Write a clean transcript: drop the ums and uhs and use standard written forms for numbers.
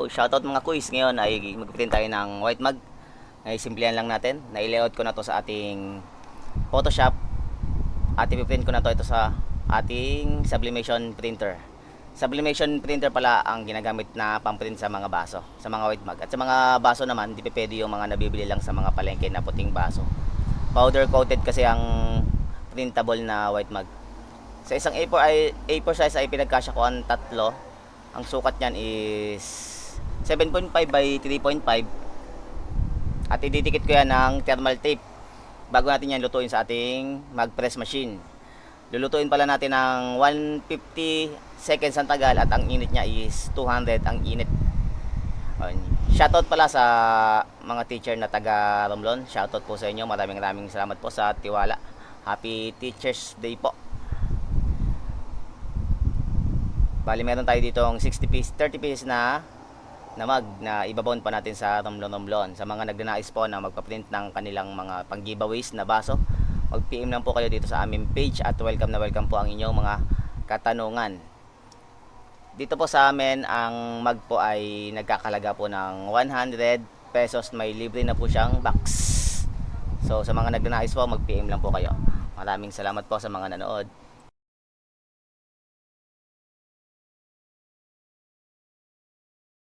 shoutout mga kuis. Ngayon ay magpiprint tayo ng white mug. Ay simplihan lang natin. Nai-layout ko na to sa ating Photoshop. At ipiprint ko na to ito sa ating sublimation printer. Sublimation printer pala ang ginagamit na pamprint sa mga baso, sa mga white mug. At sa mga baso naman, hindi pwede yung mga nabibili lang sa mga palengke na puting baso. Powder coated kasi ang printable na white mug. Sa isang A4 size ay pinagkasya ko ang tatlo. Ang sukat niyan is 7.5 by 3.5 at ididikit ko yan ng thermal tape bago natin yan lutuin sa ating mag press machine. Lulutuin pala natin ng 150 seconds ang tagal at ang init niya is 200 ang init. Shoutout pala sa mga teacher na taga Romblon. Shoutout po sa inyo. Maraming salamat po sa tiwala. Happy Teachers Day po. Bali meron tayo dito 30 pieces na mug na ibabaon pa natin sa Romblon. Sa mga nagnanais po na magpa-print ng kanilang mga pang-giveaways na baso, mag-PM lang po kayo dito sa aming page at welcome na welcome po ang inyong mga katanungan. Dito po sa amin, ang mug po ay nagkakalaga po ng 100 pesos. May libre na po siyang box. So sa mga nagnanais po, mag-PM lang po kayo. Maraming salamat po sa mga nanood.